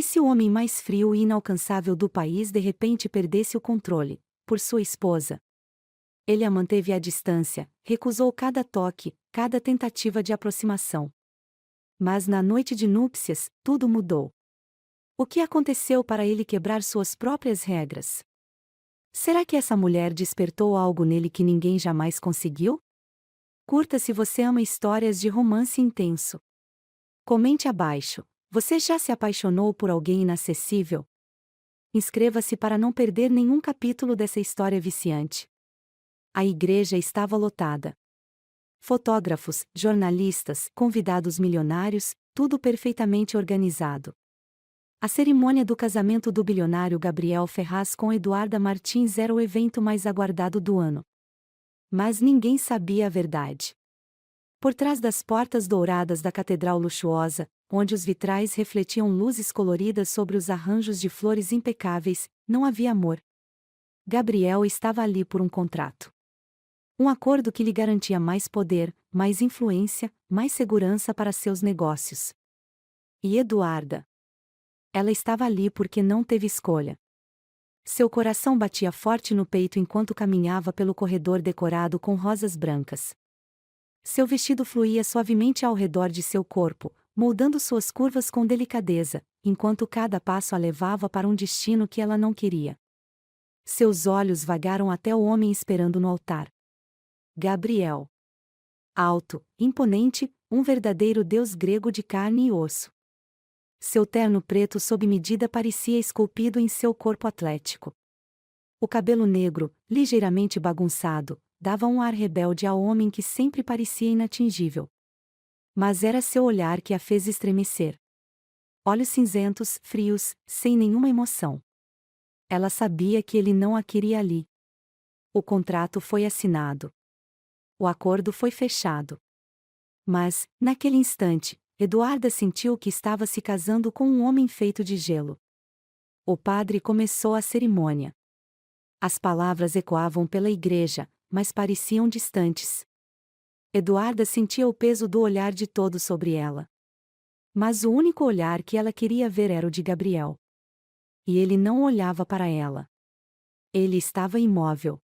E se o homem mais frio e inalcançável do país de repente perdesse o controle, por sua esposa? Ele a manteve à distância, recusou cada toque, cada tentativa de aproximação. Mas na noite de núpcias, tudo mudou. O que aconteceu para ele quebrar suas próprias regras? Será que essa mulher despertou algo nele que ninguém jamais conseguiu? Curta se você ama histórias de romance intenso. Comente abaixo. Você já se apaixonou por alguém inacessível? Inscreva-se para não perder nenhum capítulo dessa história viciante. A igreja estava lotada. Fotógrafos, jornalistas, convidados milionários, tudo perfeitamente organizado. A cerimônia do casamento do bilionário Gabriel Ferraz com Eduarda Martins era o evento mais aguardado do ano. Mas ninguém sabia a verdade. Por trás das portas douradas da catedral luxuosa, onde os vitrais refletiam luzes coloridas sobre os arranjos de flores impecáveis, não havia amor. Gabriel estava ali por um contrato. Um acordo que lhe garantia mais poder, mais influência, mais segurança para seus negócios. E Eduarda? Ela estava ali porque não teve escolha. Seu coração batia forte no peito enquanto caminhava pelo corredor decorado com rosas brancas. Seu vestido fluía suavemente ao redor de seu corpo, moldando suas curvas com delicadeza, enquanto cada passo a levava para um destino que ela não queria. Seus olhos vagaram até o homem esperando no altar. Gabriel. Alto, imponente, um verdadeiro deus grego de carne e osso. Seu terno preto sob medida parecia esculpido em seu corpo atlético. O cabelo negro, ligeiramente bagunçado, dava um ar rebelde ao homem que sempre parecia inatingível. Mas era seu olhar que a fez estremecer. Olhos cinzentos, frios, sem nenhuma emoção. Ela sabia que ele não a queria ali. O contrato foi assinado. O acordo foi fechado. Mas, naquele instante, Eduarda sentiu que estava se casando com um homem feito de gelo. O padre começou a cerimônia. As palavras ecoavam pela igreja, mas pareciam distantes. Eduarda sentia o peso do olhar de todos sobre ela. Mas o único olhar que ela queria ver era o de Gabriel. E ele não olhava para ela. Ele estava imóvel.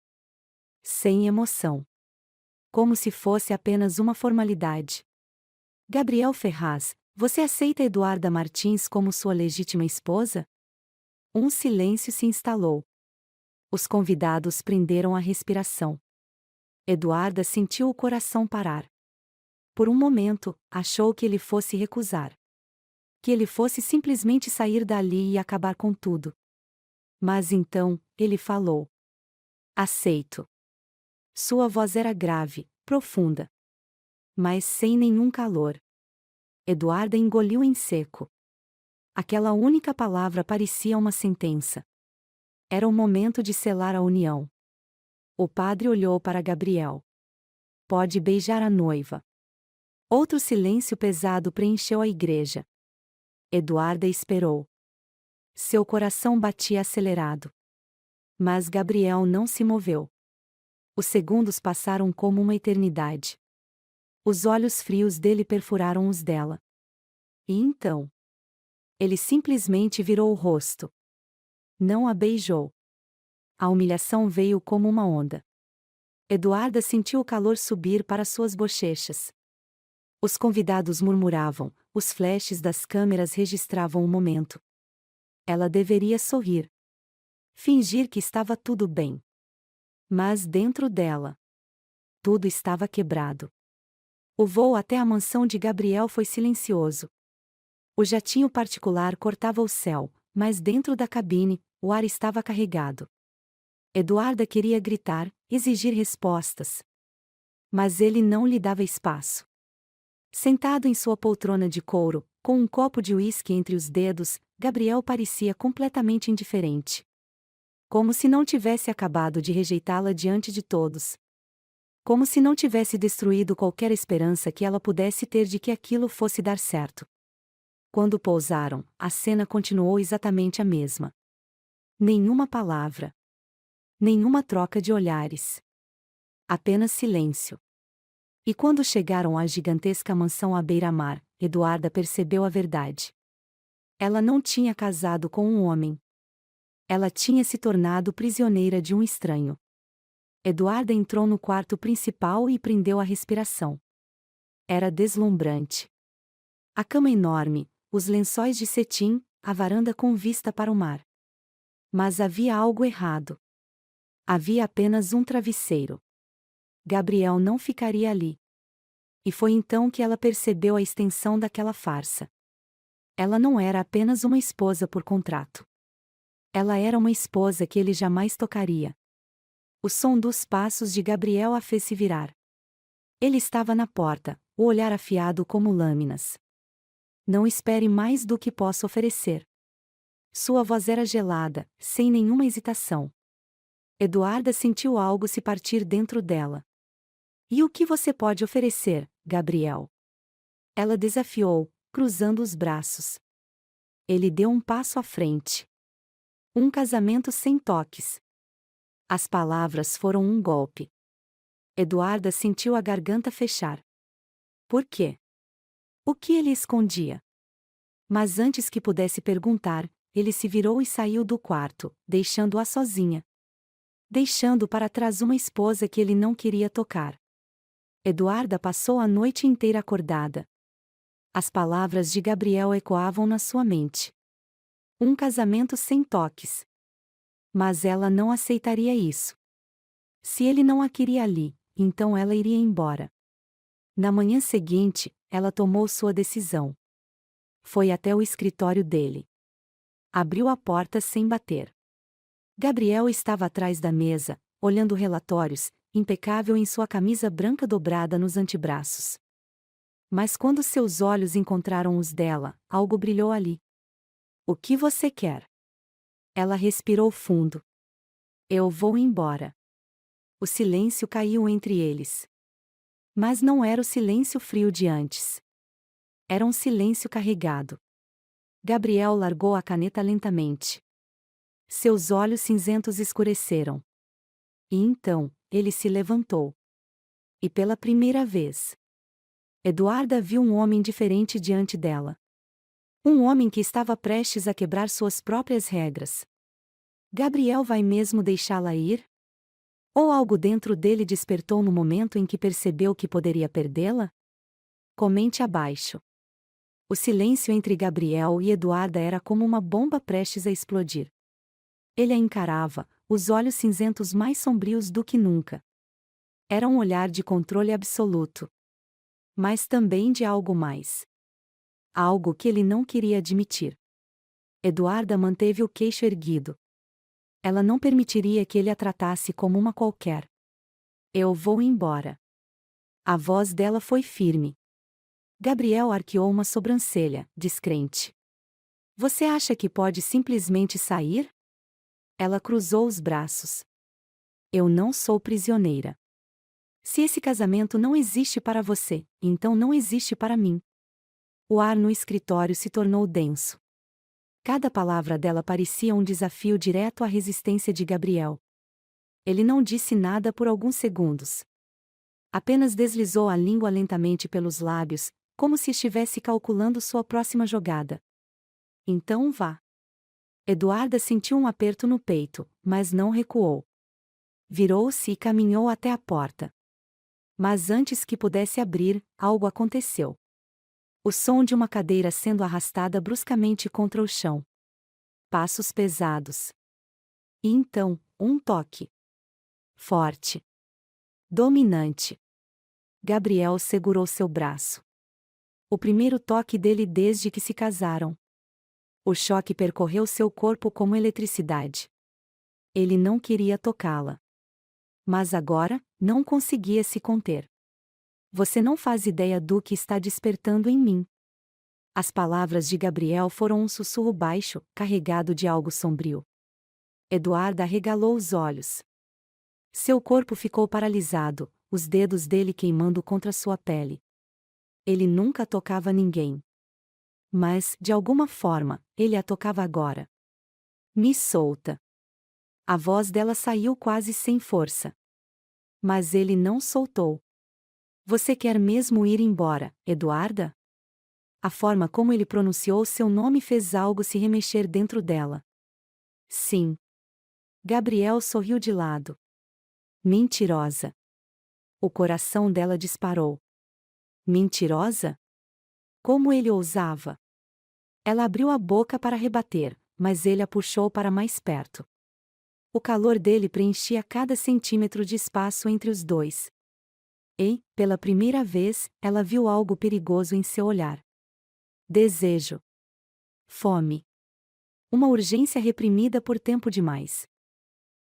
Sem emoção. Como se fosse apenas uma formalidade. Gabriel Ferraz, você aceita Eduarda Martins como sua legítima esposa? Um silêncio se instalou. Os convidados prenderam a respiração. Eduarda sentiu o coração parar. Por um momento, achou que ele fosse recusar. Que ele fosse simplesmente sair dali e acabar com tudo. Mas então, ele falou. Aceito. Sua voz era grave, profunda. Mas sem nenhum calor. Eduarda engoliu em seco. Aquela única palavra parecia uma sentença. Era o momento de selar a união. O padre olhou para Gabriel. Pode beijar a noiva. Outro silêncio pesado preencheu a igreja. Eduarda esperou. Seu coração batia acelerado. Mas Gabriel não se moveu. Os segundos passaram como uma eternidade. Os olhos frios dele perfuraram os dela. E então? Ele simplesmente virou o rosto. Não a beijou. A humilhação veio como uma onda. Eduarda sentiu o calor subir para suas bochechas. Os convidados murmuravam, os flashes das câmeras registravam o momento. Ela deveria sorrir. Fingir que estava tudo bem. Mas dentro dela, tudo estava quebrado. O voo até a mansão de Gabriel foi silencioso. O jatinho particular cortava o céu, mas dentro da cabine, o ar estava carregado. Eduarda queria gritar, exigir respostas. Mas ele não lhe dava espaço. Sentado em sua poltrona de couro, com um copo de uísque entre os dedos, Gabriel parecia completamente indiferente. Como se não tivesse acabado de rejeitá-la diante de todos. Como se não tivesse destruído qualquer esperança que ela pudesse ter de que aquilo fosse dar certo. Quando pousaram, a cena continuou exatamente a mesma. Nenhuma palavra. Nenhuma troca de olhares. Apenas silêncio. E quando chegaram à gigantesca mansão à beira-mar, Eduarda percebeu a verdade. Ela não tinha casado com um homem. Ela tinha se tornado prisioneira de um estranho. Eduarda entrou no quarto principal e prendeu a respiração. Era deslumbrante. A cama enorme, os lençóis de cetim, a varanda com vista para o mar. Mas havia algo errado. Havia apenas um travesseiro. Gabriel não ficaria ali. E foi então que ela percebeu a extensão daquela farsa. Ela não era apenas uma esposa por contrato. Ela era uma esposa que ele jamais tocaria. O som dos passos de Gabriel a fez se virar. Ele estava na porta, o olhar afiado como lâminas. Não espere mais do que posso oferecer. Sua voz era gelada, sem nenhuma hesitação. Eduarda sentiu algo se partir dentro dela. E o que você pode oferecer, Gabriel? Ela desafiou, cruzando os braços. Ele deu um passo à frente. Um casamento sem toques. As palavras foram um golpe. Eduarda sentiu a garganta fechar. Por quê? O que ele escondia? Mas antes que pudesse perguntar, ele se virou e saiu do quarto, deixando-a sozinha. Deixando para trás uma esposa que ele não queria tocar. Eduarda passou a noite inteira acordada. As palavras de Gabriel ecoavam na sua mente. Um casamento sem toques. Mas ela não aceitaria isso. Se ele não a queria ali, então ela iria embora. Na manhã seguinte, ela tomou sua decisão. Foi até o escritório dele. Abriu a porta sem bater. Gabriel estava atrás da mesa, olhando relatórios, impecável em sua camisa branca dobrada nos antebraços. Mas quando seus olhos encontraram os dela, algo brilhou ali. O que você quer? Ela respirou fundo. Eu vou embora. O silêncio caiu entre eles. Mas não era o silêncio frio de antes. Era um silêncio carregado. Gabriel largou a caneta lentamente. Seus olhos cinzentos escureceram. E então, ele se levantou. E pela primeira vez, Eduarda viu um homem diferente diante dela. Um homem que estava prestes a quebrar suas próprias regras. Gabriel vai mesmo deixá-la ir? Ou algo dentro dele despertou no momento em que percebeu que poderia perdê-la? Comente abaixo. O silêncio entre Gabriel e Eduarda era como uma bomba prestes a explodir. Ele a encarava, os olhos cinzentos mais sombrios do que nunca. Era um olhar de controle absoluto. Mas também de algo mais. Algo que ele não queria admitir. Eduarda manteve o queixo erguido. Ela não permitiria que ele a tratasse como uma qualquer. Eu vou embora. A voz dela foi firme. Gabriel arqueou uma sobrancelha, descrente. Você acha que pode simplesmente sair? Ela cruzou os braços. Eu não sou prisioneira. Se esse casamento não existe para você, então não existe para mim. O ar no escritório se tornou denso. Cada palavra dela parecia um desafio direto à resistência de Gabriel. Ele não disse nada por alguns segundos. Apenas deslizou a língua lentamente pelos lábios, como se estivesse calculando sua próxima jogada. Então vá. Eduarda sentiu um aperto no peito, mas não recuou. Virou-se e caminhou até a porta. Mas antes que pudesse abrir, algo aconteceu. O som de uma cadeira sendo arrastada bruscamente contra o chão. Passos pesados. E então, um toque. Forte. Dominante. Gabriel segurou seu braço. O primeiro toque dele desde que se casaram. O choque percorreu seu corpo como eletricidade. Ele não queria tocá-la. Mas agora, não conseguia se conter. Você não faz ideia do que está despertando em mim. As palavras de Gabriel foram um sussurro baixo, carregado de algo sombrio. Eduarda arregalou os olhos. Seu corpo ficou paralisado, os dedos dele queimando contra sua pele. Ele nunca tocava ninguém. Mas, de alguma forma, ele a tocava agora. Me solta. A voz dela saiu quase sem força. Mas ele não soltou. Você quer mesmo ir embora, Eduarda? A forma como ele pronunciou seu nome fez algo se remexer dentro dela. Sim. Gabriel sorriu de lado. Mentirosa. O coração dela disparou. Mentirosa? Como ele ousava? Ela abriu a boca para rebater, mas ele a puxou para mais perto. O calor dele preenchia cada centímetro de espaço entre os dois. E, pela primeira vez, ela viu algo perigoso em seu olhar. Desejo. Fome. Uma urgência reprimida por tempo demais.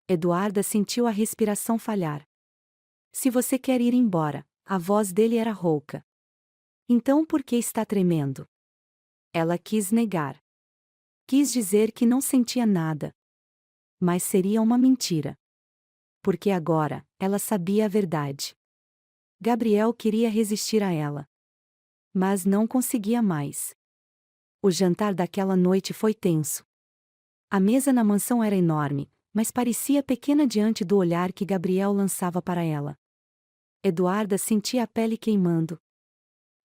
Eduarda sentiu a respiração falhar. Se você quer ir embora, a voz dele era rouca. Então por que está tremendo? Ela quis negar. Quis dizer que não sentia nada. Mas seria uma mentira. Porque agora, ela sabia a verdade. Gabriel queria resistir a ela. Mas não conseguia mais. O jantar daquela noite foi tenso. A mesa na mansão era enorme, mas parecia pequena diante do olhar que Gabriel lançava para ela. Eduarda sentia a pele queimando.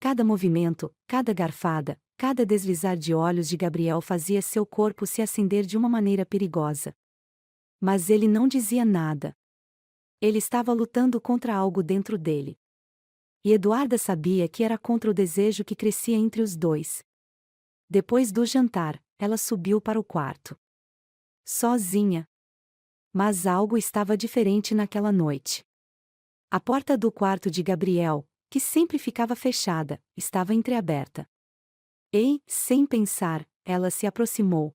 Cada movimento, cada garfada, cada deslizar de olhos de Gabriel fazia seu corpo se acender de uma maneira perigosa. Mas ele não dizia nada. Ele estava lutando contra algo dentro dele. E Eduarda sabia que era contra o desejo que crescia entre os dois. Depois do jantar, ela subiu para o quarto. Sozinha. Mas algo estava diferente naquela noite. A porta do quarto de Gabriel, que sempre ficava fechada, estava entreaberta. E, sem pensar, ela se aproximou.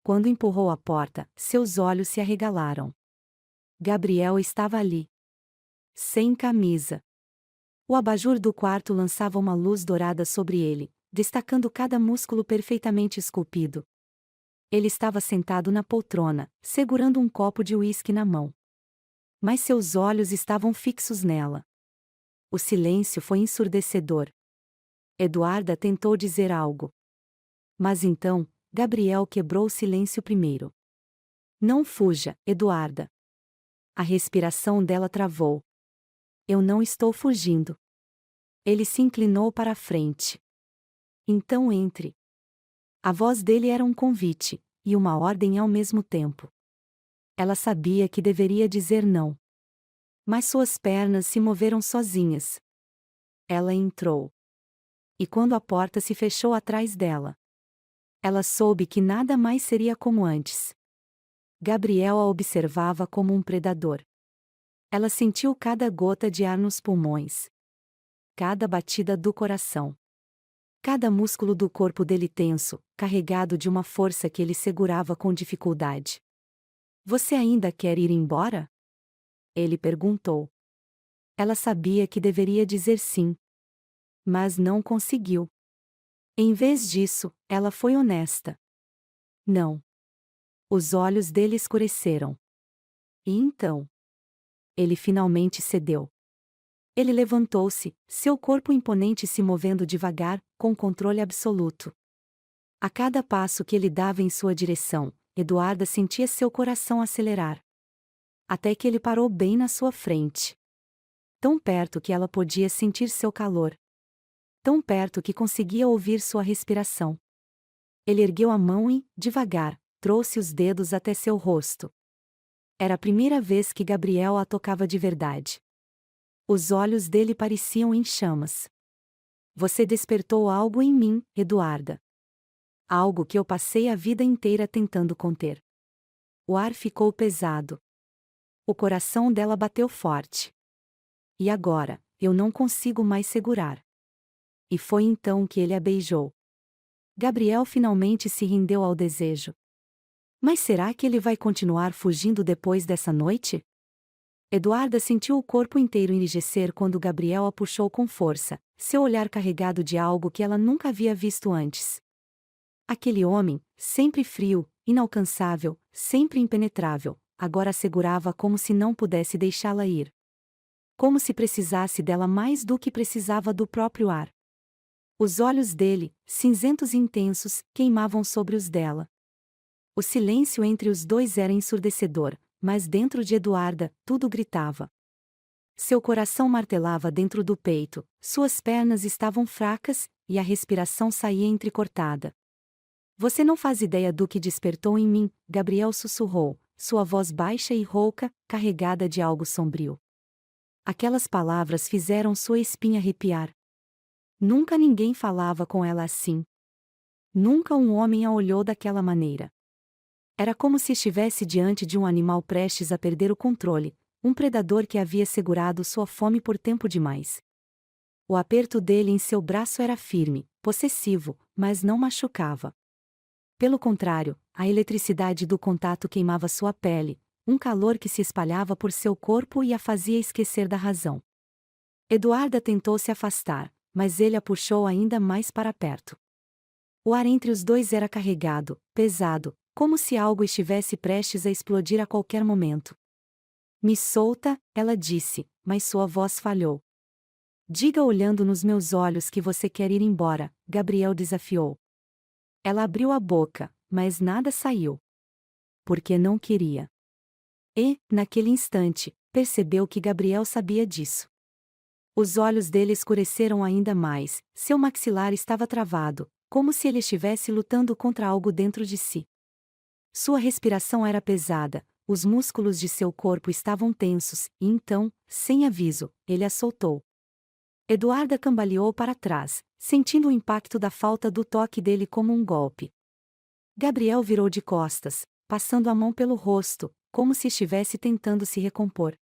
Quando empurrou a porta, seus olhos se arregalaram. Gabriel estava ali. Sem camisa. O abajur do quarto lançava uma luz dourada sobre ele, destacando cada músculo perfeitamente esculpido. Ele estava sentado na poltrona, segurando um copo de uísque na mão. Mas seus olhos estavam fixos nela. O silêncio foi ensurdecedor. Eduarda tentou dizer algo. Mas então, Gabriel quebrou o silêncio primeiro. Não fuja, Eduarda. A respiração dela travou. Eu não estou fugindo. Ele se inclinou para a frente. Então entre. A voz dele era um convite, e uma ordem ao mesmo tempo. Ela sabia que deveria dizer não. Mas suas pernas se moveram sozinhas. Ela entrou. E quando a porta se fechou atrás dela, ela soube que nada mais seria como antes. Gabriel a observava como um predador. Ela sentiu cada gota de ar nos pulmões. Cada batida do coração. Cada músculo do corpo dele tenso, carregado de uma força que ele segurava com dificuldade. Você ainda quer ir embora? Ele perguntou. Ela sabia que deveria dizer sim. Mas não conseguiu. Em vez disso, ela foi honesta. Não. Os olhos dele escureceram. E então? Ele finalmente cedeu. Ele levantou-se, seu corpo imponente se movendo devagar, com controle absoluto. A cada passo que ele dava em sua direção, Eduarda sentia seu coração acelerar. Até que ele parou bem na sua frente. Tão perto que ela podia sentir seu calor. Tão perto que conseguia ouvir sua respiração. Ele ergueu a mão e, devagar, trouxe os dedos até seu rosto. Era a primeira vez que Gabriel a tocava de verdade. Os olhos dele pareciam em chamas. Você despertou algo em mim, Eduarda. Algo que eu passei a vida inteira tentando conter. O ar ficou pesado. O coração dela bateu forte. E agora, eu não consigo mais segurar. E foi então que ele a beijou. Gabriel finalmente se rendeu ao desejo. Mas será que ele vai continuar fugindo depois dessa noite? Eduarda sentiu o corpo inteiro enrijecer quando Gabriel a puxou com força, seu olhar carregado de algo que ela nunca havia visto antes. Aquele homem, sempre frio, inalcançável, sempre impenetrável, agora a segurava como se não pudesse deixá-la ir. Como se precisasse dela mais do que precisava do próprio ar. Os olhos dele, cinzentos e intensos, queimavam sobre os dela. O silêncio entre os dois era ensurdecedor, mas dentro de Eduarda, tudo gritava. Seu coração martelava dentro do peito, suas pernas estavam fracas, e a respiração saía entrecortada. Você não faz ideia do que despertou em mim, Gabriel sussurrou, sua voz baixa e rouca, carregada de algo sombrio. Aquelas palavras fizeram sua espinha arrepiar. Nunca ninguém falava com ela assim. Nunca um homem a olhou daquela maneira. Era como se estivesse diante de um animal prestes a perder o controle, um predador que havia segurado sua fome por tempo demais. O aperto dele em seu braço era firme, possessivo, mas não machucava. Pelo contrário, a eletricidade do contato queimava sua pele, um calor que se espalhava por seu corpo e a fazia esquecer da razão. Eduarda tentou se afastar, mas ele a puxou ainda mais para perto. O ar entre os dois era carregado, pesado, como se algo estivesse prestes a explodir a qualquer momento. Me solta, ela disse, mas sua voz falhou. Diga olhando nos meus olhos que você quer ir embora, Gabriel desafiou. Ela abriu a boca, mas nada saiu. Porque não queria. E, naquele instante, percebeu que Gabriel sabia disso. Os olhos dele escureceram ainda mais, seu maxilar estava travado, como se ele estivesse lutando contra algo dentro de si. Sua respiração era pesada, os músculos de seu corpo estavam tensos, e então, sem aviso, ele a soltou. Eduarda cambaleou para trás, sentindo o impacto da falta do toque dele como um golpe. Gabriel virou de costas, passando a mão pelo rosto, como se estivesse tentando se recompor.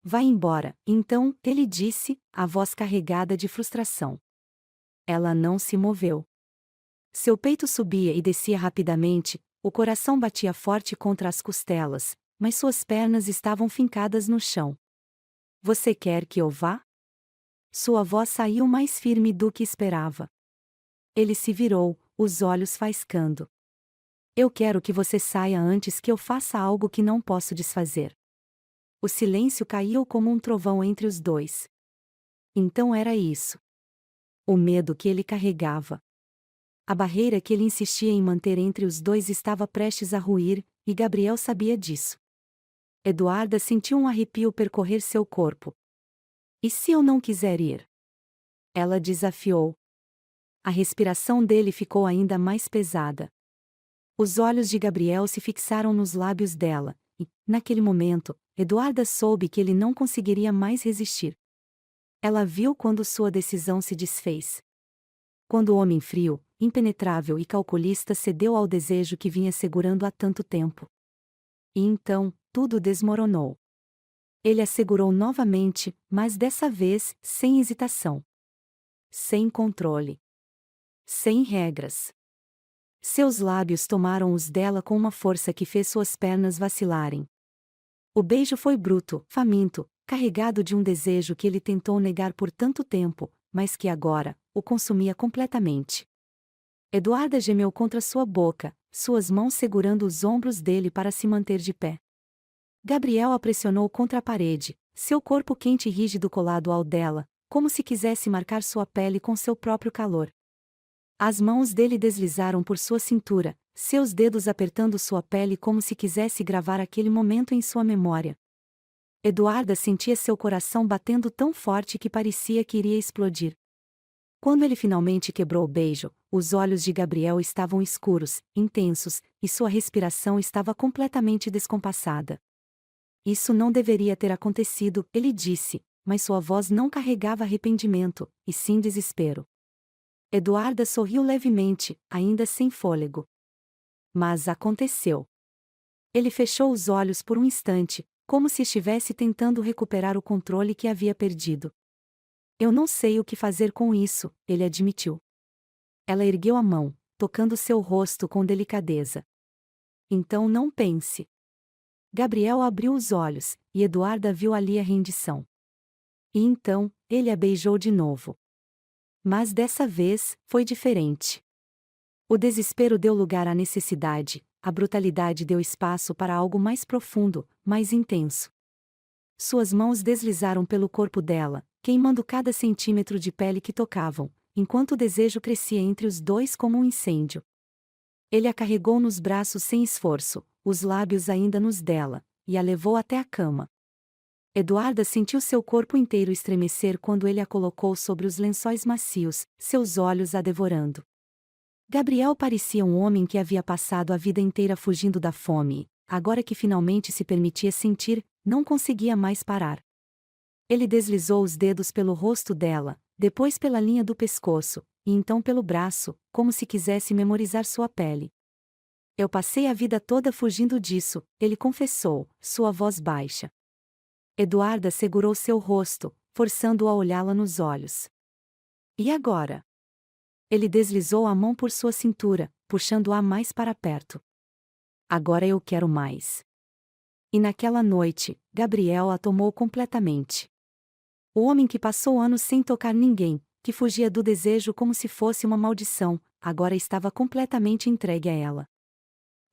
Vai embora, então, ele disse, a voz carregada de frustração. Ela não se moveu. Seu peito subia e descia rapidamente, o coração batia forte contra as costelas, mas suas pernas estavam fincadas no chão. Você quer que eu vá? Sua voz saiu mais firme do que esperava. Ele se virou, os olhos faiscando. Eu quero que você saia antes que eu faça algo que não posso desfazer. O silêncio caiu como um trovão entre os dois. Então era isso. O medo que ele carregava. A barreira que ele insistia em manter entre os dois estava prestes a ruir, e Gabriel sabia disso. Eduarda sentiu um arrepio percorrer seu corpo. E se eu não quiser ir? Ela desafiou. A respiração dele ficou ainda mais pesada. Os olhos de Gabriel se fixaram nos lábios dela, e, naquele momento, Eduarda soube que ele não conseguiria mais resistir. Ela viu quando sua decisão se desfez. Quando o homem frio, impenetrável e calculista cedeu ao desejo que vinha segurando há tanto tempo. E então, tudo desmoronou. Ele a segurou novamente, mas dessa vez, sem hesitação. Sem controle. Sem regras. Seus lábios tomaram os dela com uma força que fez suas pernas vacilarem. O beijo foi bruto, faminto, carregado de um desejo que ele tentou negar por tanto tempo, mas que agora, o consumia completamente. Eduarda gemeu contra sua boca, suas mãos segurando os ombros dele para se manter de pé. Gabriel a pressionou contra a parede, seu corpo quente e rígido colado ao dela, como se quisesse marcar sua pele com seu próprio calor. As mãos dele deslizaram por sua cintura, seus dedos apertando sua pele como se quisesse gravar aquele momento em sua memória. Eduarda sentia seu coração batendo tão forte que parecia que iria explodir. Quando ele finalmente quebrou o beijo, os olhos de Gabriel estavam escuros, intensos, e sua respiração estava completamente descompassada. Isso não deveria ter acontecido, ele disse, mas sua voz não carregava arrependimento, e sim desespero. Eduarda sorriu levemente, ainda sem fôlego. Mas aconteceu. Ele fechou os olhos por um instante, como se estivesse tentando recuperar o controle que havia perdido. Eu não sei o que fazer com isso, ele admitiu. Ela ergueu a mão, tocando seu rosto com delicadeza. Então não pense. Gabriel abriu os olhos, e Eduarda viu ali a rendição. E então, ele a beijou de novo. Mas dessa vez, foi diferente. O desespero deu lugar à necessidade, a brutalidade deu espaço para algo mais profundo, mais intenso. Suas mãos deslizaram pelo corpo dela, queimando cada centímetro de pele que tocavam, enquanto o desejo crescia entre os dois como um incêndio. Ele a carregou nos braços sem esforço, os lábios ainda nos dela, e a levou até a cama. Eduarda sentiu seu corpo inteiro estremecer quando ele a colocou sobre os lençóis macios, seus olhos a devorando. Gabriel parecia um homem que havia passado a vida inteira fugindo da fome, e, agora que finalmente se permitia sentir, não conseguia mais parar. Ele deslizou os dedos pelo rosto dela, depois pela linha do pescoço, e então pelo braço, como se quisesse memorizar sua pele. Eu passei a vida toda fugindo disso, ele confessou, sua voz baixa. Eduarda segurou seu rosto, forçando-o a olhá-la nos olhos. E agora? Ele deslizou a mão por sua cintura, puxando-a mais para perto. Agora eu quero mais. E naquela noite, Gabriel a tomou completamente. O homem que passou anos sem tocar ninguém, que fugia do desejo como se fosse uma maldição, agora estava completamente entregue a ela.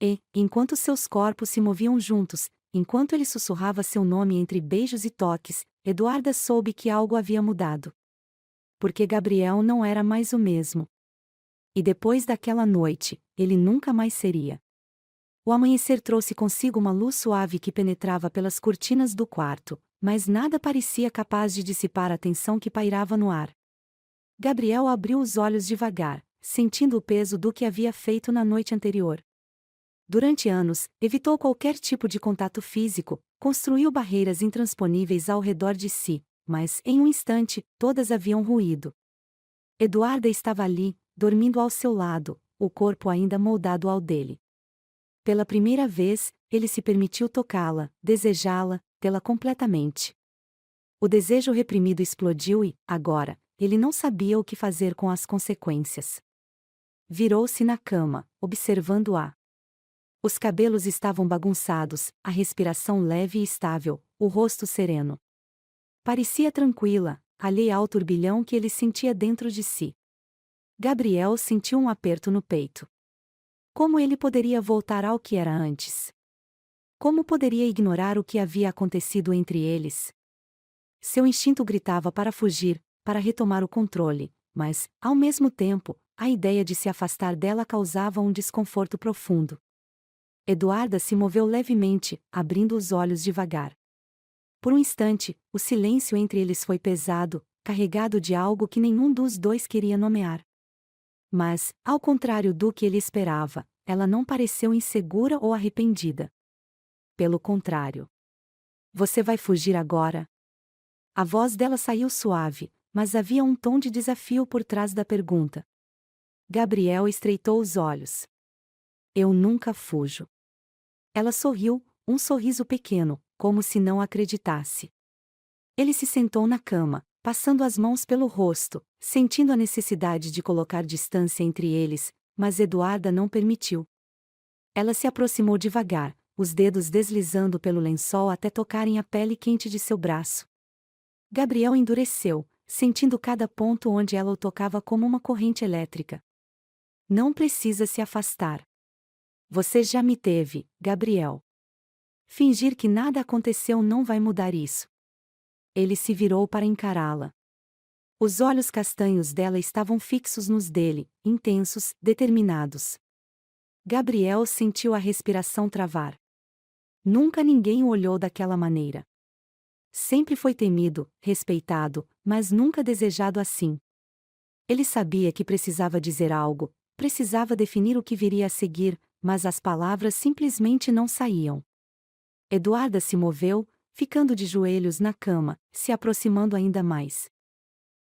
E, enquanto seus corpos se moviam juntos, enquanto ele sussurrava seu nome entre beijos e toques, Eduarda soube que algo havia mudado. Porque Gabriel não era mais o mesmo. E depois daquela noite, ele nunca mais seria. O amanhecer trouxe consigo uma luz suave que penetrava pelas cortinas do quarto, mas nada parecia capaz de dissipar a tensão que pairava no ar. Gabriel abriu os olhos devagar, sentindo o peso do que havia feito na noite anterior. Durante anos, evitou qualquer tipo de contato físico, construiu barreiras intransponíveis ao redor de si, mas, em um instante, todas haviam ruído. Eduarda estava ali, dormindo ao seu lado, o corpo ainda moldado ao dele. Pela primeira vez, ele se permitiu tocá-la, desejá-la, tê-la completamente. O desejo reprimido explodiu e, agora, ele não sabia o que fazer com as consequências. Virou-se na cama, observando-a. Os cabelos estavam bagunçados, a respiração leve e estável, o rosto sereno. Parecia tranquila, alheia ao turbilhão que ele sentia dentro de si. Gabriel sentiu um aperto no peito. Como ele poderia voltar ao que era antes? Como poderia ignorar o que havia acontecido entre eles? Seu instinto gritava para fugir, para retomar o controle, mas, ao mesmo tempo, a ideia de se afastar dela causava um desconforto profundo. Eduarda se moveu levemente, abrindo os olhos devagar. Por um instante, o silêncio entre eles foi pesado, carregado de algo que nenhum dos dois queria nomear. Mas, ao contrário do que ele esperava, ela não pareceu insegura ou arrependida. Pelo contrário. Você vai fugir agora? A voz dela saiu suave, mas havia um tom de desafio por trás da pergunta. Gabriel estreitou os olhos. Eu nunca fujo. Ela sorriu, um sorriso pequeno, como se não acreditasse. Ele se sentou na cama, passando as mãos pelo rosto, sentindo a necessidade de colocar distância entre eles, mas Eduarda não permitiu. Ela se aproximou devagar, os dedos deslizando pelo lençol até tocarem a pele quente de seu braço. Gabriel endureceu, sentindo cada ponto onde ela o tocava como uma corrente elétrica. Não precisa se afastar. Você já me teve, Gabriel. Fingir que nada aconteceu não vai mudar isso. Ele se virou para encará-la. Os olhos castanhos dela estavam fixos nos dele, intensos, determinados. Gabriel sentiu a respiração travar. Nunca ninguém o olhou daquela maneira. Sempre foi temido, respeitado, mas nunca desejado assim. Ele sabia que precisava dizer algo, precisava definir o que viria a seguir, mas as palavras simplesmente não saíam. Eduarda se moveu, ficando de joelhos na cama, se aproximando ainda mais.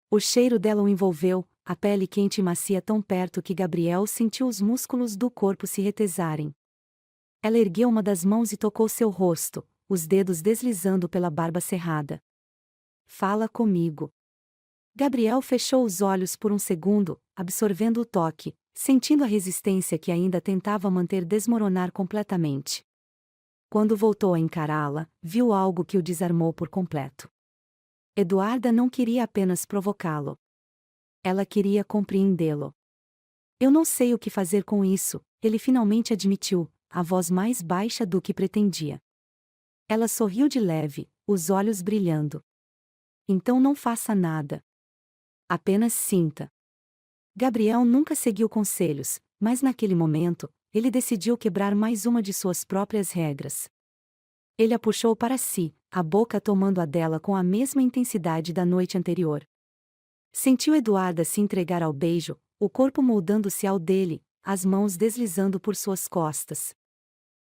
O cheiro dela o envolveu, a pele quente e macia tão perto que Gabriel sentiu os músculos do corpo se retesarem. Ela ergueu uma das mãos e tocou seu rosto, os dedos deslizando pela barba cerrada. Fala comigo. Gabriel fechou os olhos por um segundo, absorvendo o toque, sentindo a resistência que ainda tentava manter desmoronar completamente. Quando voltou a encará-la, viu algo que o desarmou por completo. Eduarda não queria apenas provocá-lo. Ela queria compreendê-lo. Eu não sei o que fazer com isso, ele finalmente admitiu, a voz mais baixa do que pretendia. Ela sorriu de leve, os olhos brilhando. Então não faça nada. Apenas sinta. Gabriel nunca seguiu conselhos, mas naquele momento, ele decidiu quebrar mais uma de suas próprias regras. Ele a puxou para si, a boca tomando a dela com a mesma intensidade da noite anterior. Sentiu Eduarda se entregar ao beijo, o corpo moldando-se ao dele, as mãos deslizando por suas costas.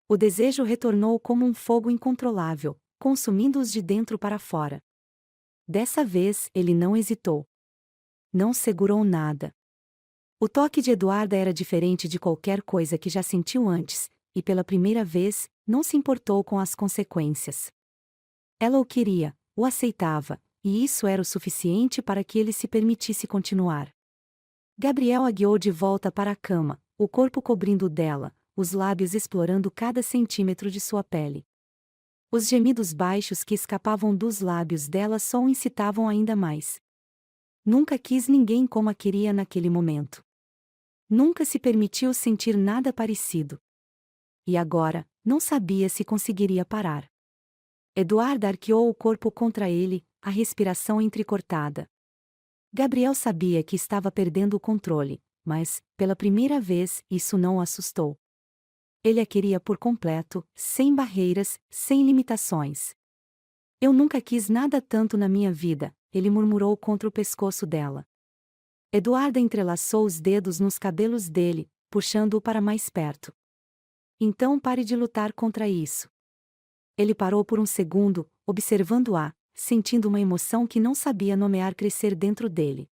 O desejo retornou como um fogo incontrolável, consumindo-os de dentro para fora. Dessa vez, ele não hesitou. Não segurou nada. O toque de Eduarda era diferente de qualquer coisa que já sentiu antes, e pela primeira vez, não se importou com as consequências. Ela o queria, o aceitava, e isso era o suficiente para que ele se permitisse continuar. Gabriel a guiou de volta para a cama, o corpo cobrindo dela, os lábios explorando cada centímetro de sua pele. Os gemidos baixos que escapavam dos lábios dela só o incitavam ainda mais. Nunca quis ninguém como a queria naquele momento. Nunca se permitiu sentir nada parecido. E agora, não sabia se conseguiria parar. Eduarda arqueou o corpo contra ele, a respiração entrecortada. Gabriel sabia que estava perdendo o controle, mas, pela primeira vez, isso não o assustou. Ele a queria por completo, sem barreiras, sem limitações. Eu nunca quis nada tanto na minha vida, ele murmurou contra o pescoço dela. Eduarda entrelaçou os dedos nos cabelos dele, puxando-o para mais perto. Então pare de lutar contra isso. Ele parou por um segundo, observando-a, sentindo uma emoção que não sabia nomear crescer dentro dele.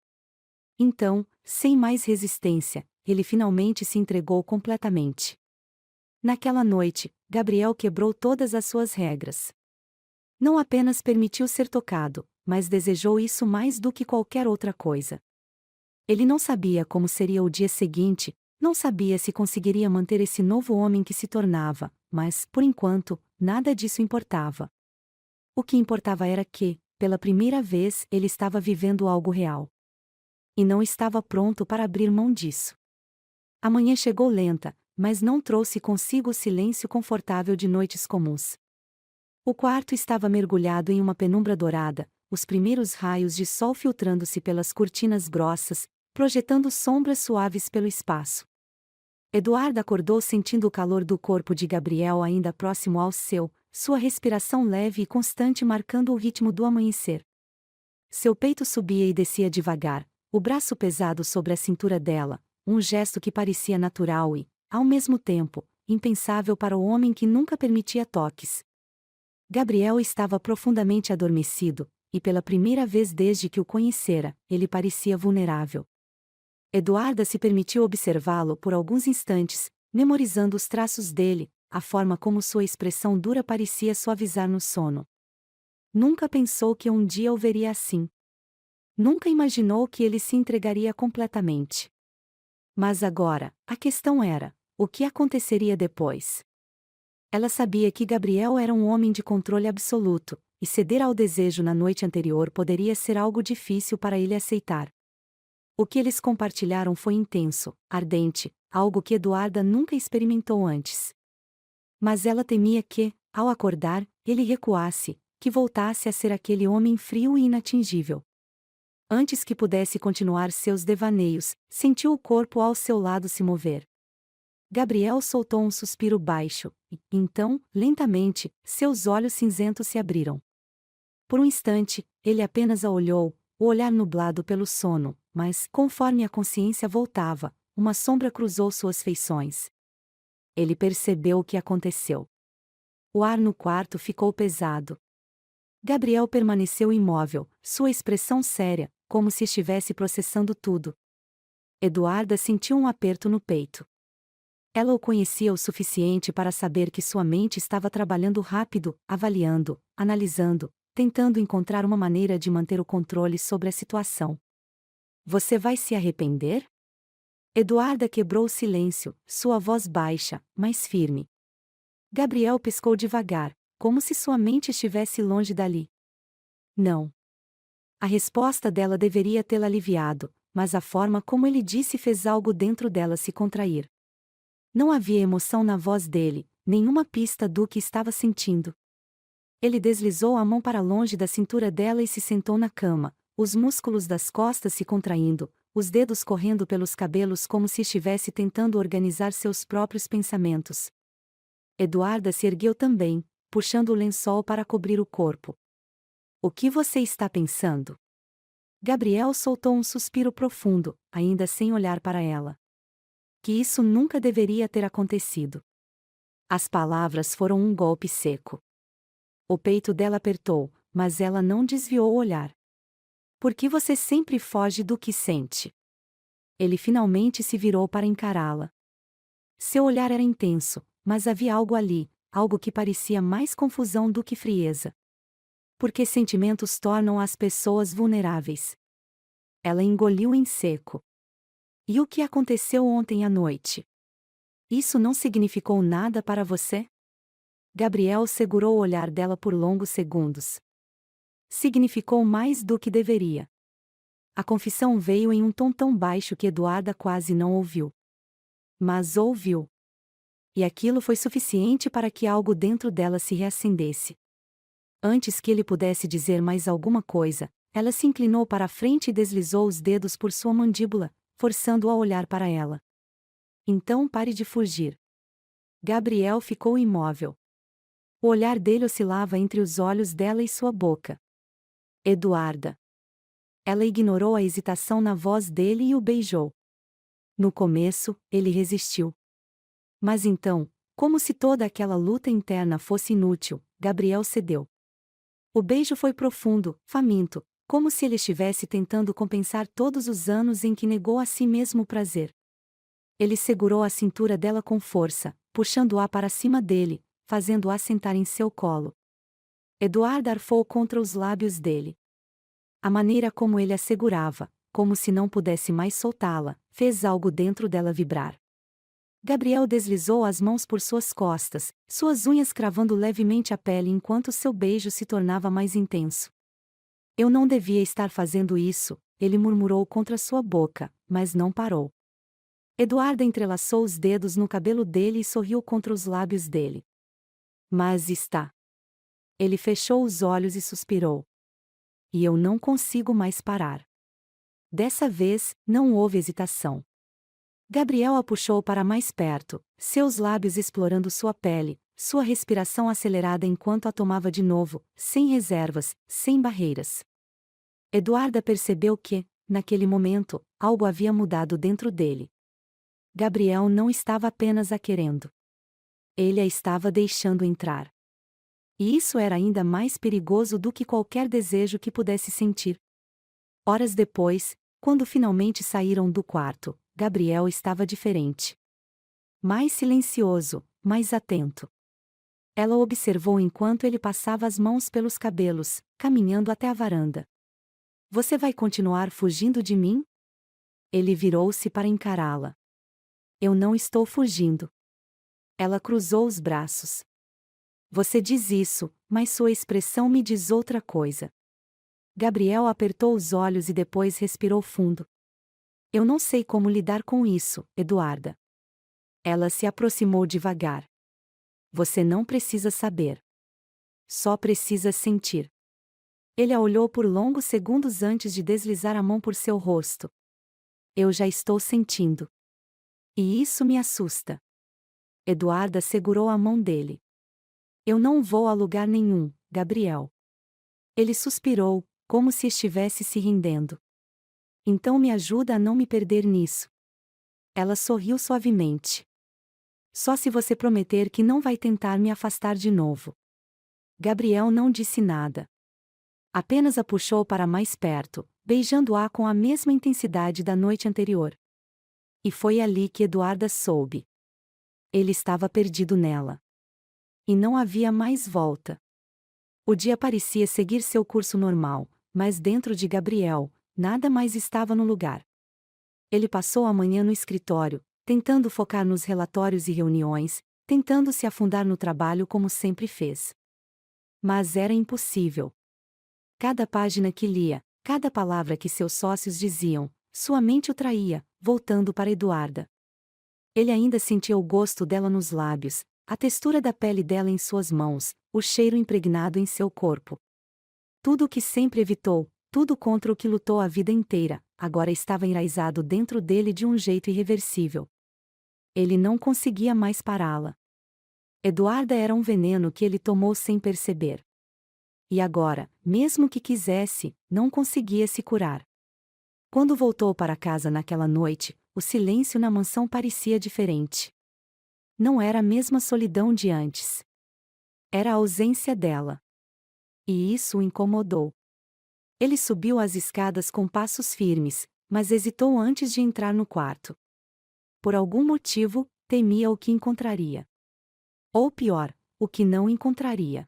Então, sem mais resistência, ele finalmente se entregou completamente. Naquela noite, Gabriel quebrou todas as suas regras. Não apenas permitiu ser tocado, mas desejou isso mais do que qualquer outra coisa. Ele não sabia como seria o dia seguinte, não sabia se conseguiria manter esse novo homem que se tornava, mas, por enquanto, nada disso importava. O que importava era que, pela primeira vez, ele estava vivendo algo real. E não estava pronto para abrir mão disso. A manhã chegou lenta, mas não trouxe consigo o silêncio confortável de noites comuns. O quarto estava mergulhado em uma penumbra dourada, os primeiros raios de sol filtrando-se pelas cortinas grossas, projetando sombras suaves pelo espaço. Eduarda acordou sentindo o calor do corpo de Gabriel ainda próximo ao seu, sua respiração leve e constante marcando o ritmo do amanhecer. Seu peito subia e descia devagar, o braço pesado sobre a cintura dela, um gesto que parecia natural e, ao mesmo tempo, impensável para o homem que nunca permitia toques. Gabriel estava profundamente adormecido, e pela primeira vez desde que o conhecera, ele parecia vulnerável. Eduarda se permitiu observá-lo por alguns instantes, memorizando os traços dele, a forma como sua expressão dura parecia suavizar no sono. Nunca pensou que um dia o veria assim. Nunca imaginou que ele se entregaria completamente. Mas agora, a questão era, o que aconteceria depois? Ela sabia que Gabriel era um homem de controle absoluto, e ceder ao desejo na noite anterior poderia ser algo difícil para ele aceitar. O que eles compartilharam foi intenso, ardente, algo que Eduarda nunca experimentou antes. Mas ela temia que, ao acordar, ele recuasse, que voltasse a ser aquele homem frio e inatingível. Antes que pudesse continuar seus devaneios, sentiu o corpo ao seu lado se mover. Gabriel soltou um suspiro baixo, e, então, lentamente, seus olhos cinzentos se abriram. Por um instante, ele apenas a olhou, o olhar nublado pelo sono, mas, conforme a consciência voltava, uma sombra cruzou suas feições. Ele percebeu o que aconteceu. O ar no quarto ficou pesado. Gabriel permaneceu imóvel, sua expressão séria, como se estivesse processando tudo. Eduarda sentiu um aperto no peito. Ela o conhecia o suficiente para saber que sua mente estava trabalhando rápido, avaliando, analisando, tentando encontrar uma maneira de manter o controle sobre a situação. Você vai se arrepender? Eduarda quebrou o silêncio, sua voz baixa, mas firme. Gabriel piscou devagar, como se sua mente estivesse longe dali. Não. A resposta dela deveria tê-la aliviado, mas a forma como ele disse fez algo dentro dela se contrair. Não havia emoção na voz dele, nenhuma pista do que estava sentindo. Ele deslizou a mão para longe da cintura dela e se sentou na cama, os músculos das costas se contraindo, os dedos correndo pelos cabelos como se estivesse tentando organizar seus próprios pensamentos. Eduarda se ergueu também, puxando o lençol para cobrir o corpo. O que você está pensando? Gabriel soltou um suspiro profundo, ainda sem olhar para ela. Que isso nunca deveria ter acontecido. As palavras foram um golpe seco. O peito dela apertou, mas ela não desviou o olhar. Por que você sempre foge do que sente? Ele finalmente se virou para encará-la. Seu olhar era intenso, mas havia algo ali, algo que parecia mais confusão do que frieza. Porque sentimentos tornam as pessoas vulneráveis. Ela engoliu em seco. E o que aconteceu ontem à noite? Isso não significou nada para você? Gabriel segurou o olhar dela por longos segundos. Significou mais do que deveria. A confissão veio em um tom tão baixo que Eduarda quase não ouviu. Mas ouviu. E aquilo foi suficiente para que algo dentro dela se reacendesse. Antes que ele pudesse dizer mais alguma coisa, ela se inclinou para a frente e deslizou os dedos por sua mandíbula, forçando-o a olhar para ela. Então pare de fugir. Gabriel ficou imóvel. O olhar dele oscilava entre os olhos dela e sua boca. Eduarda. Ela ignorou a hesitação na voz dele e o beijou. No começo, ele resistiu. Mas então, como se toda aquela luta interna fosse inútil, Gabriel cedeu. O beijo foi profundo, faminto, como se ele estivesse tentando compensar todos os anos em que negou a si mesmo o prazer. Ele segurou a cintura dela com força, puxando-a para cima dele, fazendo-a sentar em seu colo. Eduardo arfou contra os lábios dele. A maneira como ele a segurava, como se não pudesse mais soltá-la, fez algo dentro dela vibrar. Gabriel deslizou as mãos por suas costas, suas unhas cravando levemente a pele enquanto seu beijo se tornava mais intenso. Eu não devia estar fazendo isso, ele murmurou contra sua boca, mas não parou. Eduarda entrelaçou os dedos no cabelo dele e sorriu contra os lábios dele. Mas está. Ele fechou os olhos e suspirou. E eu não consigo mais parar. Dessa vez, não houve hesitação. Gabriel a puxou para mais perto, seus lábios explorando sua pele, sua respiração acelerada enquanto a tomava de novo, sem reservas, sem barreiras. Eduarda percebeu que, naquele momento, algo havia mudado dentro dele. Gabriel não estava apenas a querendo. Ele a estava deixando entrar. E isso era ainda mais perigoso do que qualquer desejo que pudesse sentir. Horas depois, quando finalmente saíram do quarto, Gabriel estava diferente. Mais silencioso, mais atento. Ela o observou enquanto ele passava as mãos pelos cabelos, caminhando até a varanda. Você vai continuar fugindo de mim? Ele virou-se para encará-la. Eu não estou fugindo. Ela cruzou os braços. Você diz isso, mas sua expressão me diz outra coisa. Gabriel apertou os olhos e depois respirou fundo. Eu não sei como lidar com isso, Eduarda. Ela se aproximou devagar. Você não precisa saber. Só precisa sentir. Ele a olhou por longos segundos antes de deslizar a mão por seu rosto. Eu já estou sentindo. E isso me assusta. Eduarda segurou a mão dele. Eu não vou a lugar nenhum, Gabriel. Ele suspirou, como se estivesse se rendendo. Então me ajuda a não me perder nisso. Ela sorriu suavemente. Só se você prometer que não vai tentar me afastar de novo. Gabriel não disse nada. Apenas a puxou para mais perto, beijando-a com a mesma intensidade da noite anterior. E foi ali que Eduarda soube. Ele estava perdido nela. E não havia mais volta. O dia parecia seguir seu curso normal, mas dentro de Gabriel, nada mais estava no lugar. Ele passou a manhã no escritório, tentando focar nos relatórios e reuniões, tentando se afundar no trabalho como sempre fez. Mas era impossível. Cada página que lia, cada palavra que seus sócios diziam, sua mente o traía, voltando para Eduarda. Ele ainda sentia o gosto dela nos lábios, a textura da pele dela em suas mãos, o cheiro impregnado em seu corpo. Tudo o que sempre evitou, tudo contra o que lutou a vida inteira, agora estava enraizado dentro dele de um jeito irreversível. Ele não conseguia mais pará-la. Eduarda era um veneno que ele tomou sem perceber. E agora, mesmo que quisesse, não conseguia se curar. Quando voltou para casa naquela noite, o silêncio na mansão parecia diferente. Não era a mesma solidão de antes. Era a ausência dela. E isso o incomodou. Ele subiu as escadas com passos firmes, mas hesitou antes de entrar no quarto. Por algum motivo, temia o que encontraria. Ou pior, o que não encontraria.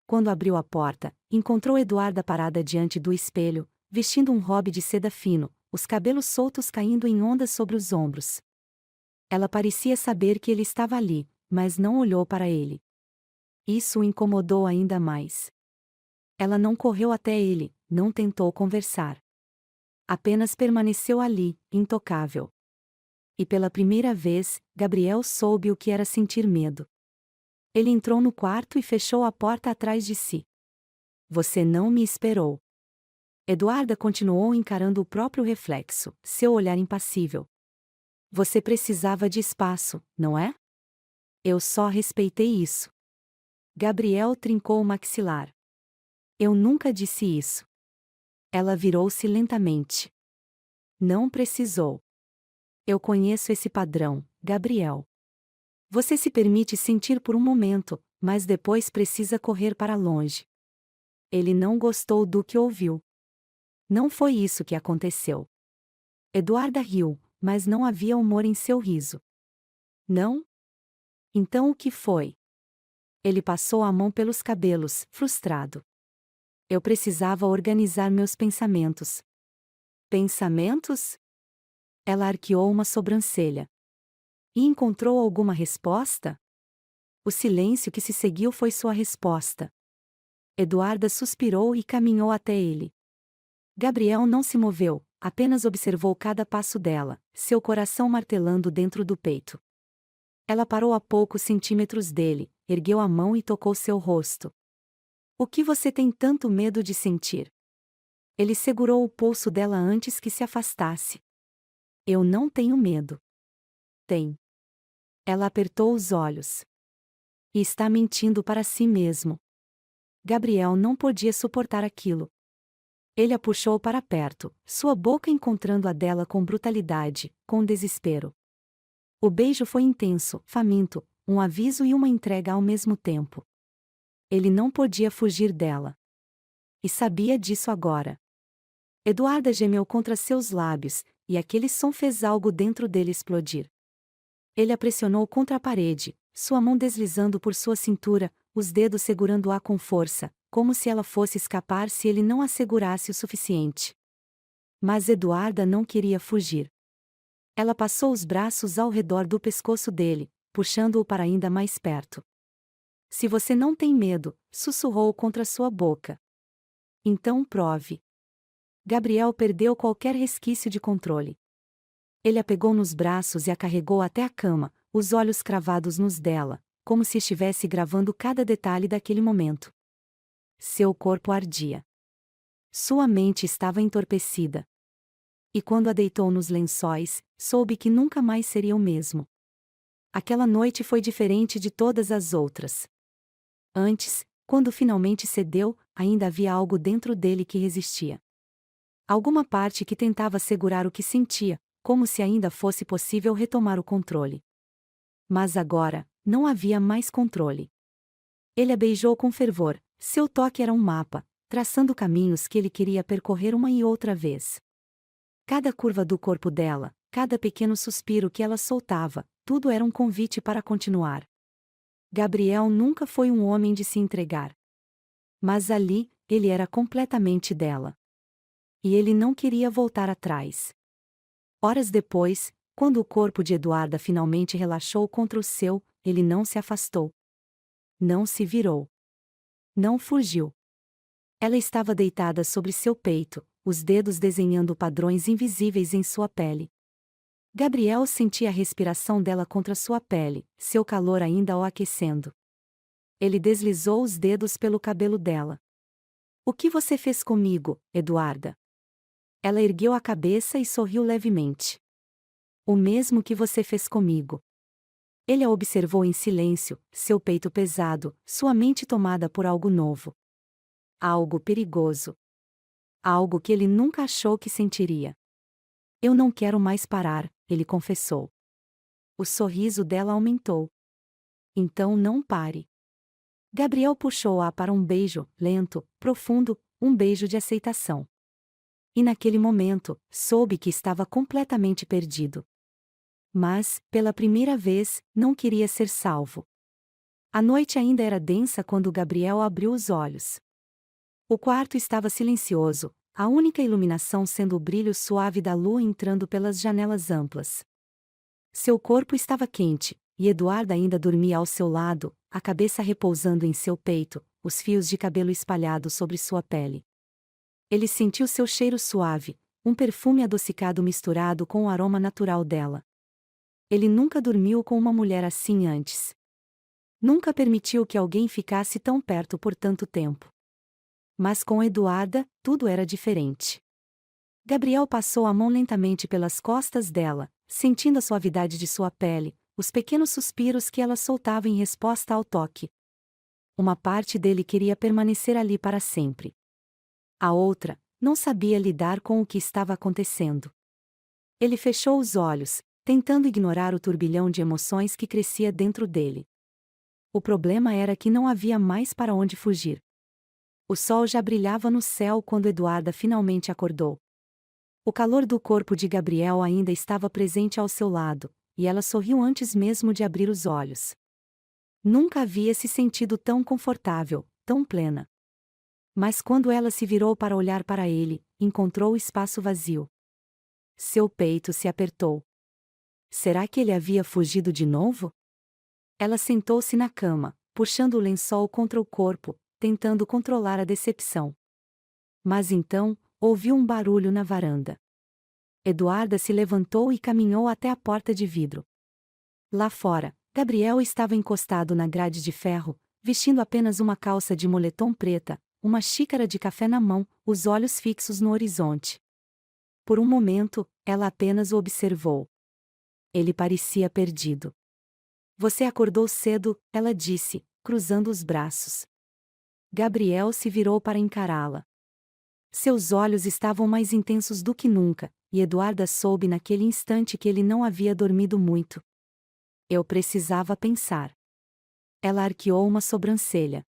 Quando abriu a porta, encontrou Eduarda parada diante do espelho, vestindo um robe de seda fino, os cabelos soltos caindo em ondas sobre os ombros. Ela parecia saber que ele estava ali, mas não olhou para ele. Isso o incomodou ainda mais. Ela não correu até ele, não tentou conversar. Apenas permaneceu ali, intocável. E pela primeira vez, Gabriel soube o que era sentir medo. Ele entrou no quarto e fechou a porta atrás de si. Você não me esperou. Eduarda continuou encarando o próprio reflexo, seu olhar impassível. Você precisava de espaço, não é? Eu só respeitei isso. Gabriel trincou o maxilar. Eu nunca disse isso. Ela virou-se lentamente. Não precisou. Eu conheço esse padrão, Gabriel. Você se permite sentir por um momento, mas depois precisa correr para longe. Ele não gostou do que ouviu. Não foi isso que aconteceu. Eduarda riu, mas não havia humor em seu riso. Não? Então o que foi? Ele passou a mão pelos cabelos, frustrado. Eu precisava organizar meus pensamentos. Pensamentos? Ela arqueou uma sobrancelha. E encontrou alguma resposta? O silêncio que se seguiu foi sua resposta. Eduarda suspirou e caminhou até ele. Gabriel não se moveu, apenas observou cada passo dela, seu coração martelando dentro do peito. Ela parou a poucos centímetros dele, ergueu a mão e tocou seu rosto. O que você tem tanto medo de sentir? Ele segurou o pulso dela antes que se afastasse. Eu não tenho medo. Tem. Ela apertou os olhos. E está mentindo para si mesmo. Gabriel não podia suportar aquilo. Ele a puxou para perto, sua boca encontrando a dela com brutalidade, com desespero. O beijo foi intenso, faminto, um aviso e uma entrega ao mesmo tempo. Ele não podia fugir dela. E sabia disso agora. Eduarda gemeu contra seus lábios, e aquele som fez algo dentro dele explodir. Ele a pressionou contra a parede, sua mão deslizando por sua cintura, os dedos segurando-a com força, como se ela fosse escapar se ele não a segurasse o suficiente. Mas Eduarda não queria fugir. Ela passou os braços ao redor do pescoço dele, puxando-o para ainda mais perto. Se você não tem medo, sussurrou contra sua boca. Então prove. Gabriel perdeu qualquer resquício de controle. Ele a pegou nos braços e a carregou até a cama, os olhos cravados nos dela, como se estivesse gravando cada detalhe daquele momento. Seu corpo ardia. Sua mente estava entorpecida. E quando a deitou nos lençóis, soube que nunca mais seria o mesmo. Aquela noite foi diferente de todas as outras. Antes, quando finalmente cedeu, ainda havia algo dentro dele que resistia. Alguma parte que tentava segurar o que sentia, como se ainda fosse possível retomar o controle. Mas agora, não havia mais controle. Ele a beijou com fervor, seu toque era um mapa, traçando caminhos que ele queria percorrer uma e outra vez. Cada curva do corpo dela, cada pequeno suspiro que ela soltava, tudo era um convite para continuar. Gabriel nunca foi um homem de se entregar. Mas ali, ele era completamente dela. E ele não queria voltar atrás. Horas depois, quando o corpo de Eduarda finalmente relaxou contra o seu, ele não se afastou. Não se virou. Não fugiu. Ela estava deitada sobre seu peito, os dedos desenhando padrões invisíveis em sua pele. Gabriel sentia a respiração dela contra sua pele, seu calor ainda o aquecendo. Ele deslizou os dedos pelo cabelo dela. O que você fez comigo, Eduarda? Ela ergueu a cabeça e sorriu levemente. O mesmo que você fez comigo. Ele a observou em silêncio, seu peito pesado, sua mente tomada por algo novo. Algo perigoso. Algo que ele nunca achou que sentiria. Eu não quero mais parar, ele confessou. O sorriso dela aumentou. Então não pare. Gabriel puxou-a para um beijo, lento, profundo, um beijo de aceitação. E naquele momento, soube que estava completamente perdido. Mas, pela primeira vez, não queria ser salvo. A noite ainda era densa quando Gabriel abriu os olhos. O quarto estava silencioso, a única iluminação sendo o brilho suave da lua entrando pelas janelas amplas. Seu corpo estava quente, e Eduarda ainda dormia ao seu lado, a cabeça repousando em seu peito, os fios de cabelo espalhados sobre sua pele. Ele sentiu seu cheiro suave, um perfume adocicado misturado com o aroma natural dela. Ele nunca dormiu com uma mulher assim antes. Nunca permitiu que alguém ficasse tão perto por tanto tempo. Mas com Eduarda, tudo era diferente. Gabriel passou a mão lentamente pelas costas dela, sentindo a suavidade de sua pele, os pequenos suspiros que ela soltava em resposta ao toque. Uma parte dele queria permanecer ali para sempre. A outra, não sabia lidar com o que estava acontecendo. Ele fechou os olhos, tentando ignorar o turbilhão de emoções que crescia dentro dele. O problema era que não havia mais para onde fugir. O sol já brilhava no céu quando Eduarda finalmente acordou. O calor do corpo de Gabriel ainda estava presente ao seu lado, e ela sorriu antes mesmo de abrir os olhos. Nunca havia se sentido tão confortável, tão plena. Mas quando ela se virou para olhar para ele, encontrou o espaço vazio. Seu peito se apertou. Será que ele havia fugido de novo? Ela sentou-se na cama, puxando o lençol contra o corpo, tentando controlar a decepção. Mas então, ouviu um barulho na varanda. Eduarda se levantou e caminhou até a porta de vidro. Lá fora, Gabriel estava encostado na grade de ferro, vestindo apenas uma calça de moletom preta, uma xícara de café na mão, os olhos fixos no horizonte. Por um momento, ela apenas o observou. Ele parecia perdido. Você acordou cedo, ela disse, cruzando os braços. Gabriel se virou para encará-la. Seus olhos estavam mais intensos do que nunca, e Eduarda soube naquele instante que ele não havia dormido muito. Eu precisava pensar. Ela arqueou uma sobrancelha.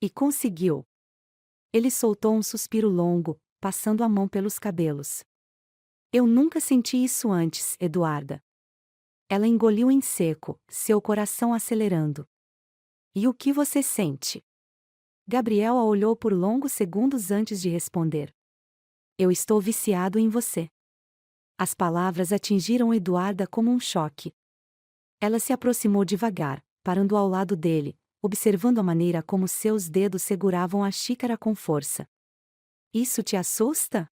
E conseguiu. Ele soltou um suspiro longo, passando a mão pelos cabelos. Eu nunca senti isso antes, Eduarda. Ela engoliu em seco, seu coração acelerando. E o que você sente? Gabriel a olhou por longos segundos antes de responder. Eu estou viciado em você. As palavras atingiram Eduarda como um choque. Ela se aproximou devagar, parando ao lado dele, observando a maneira como seus dedos seguravam a xícara com força. Isso te assusta?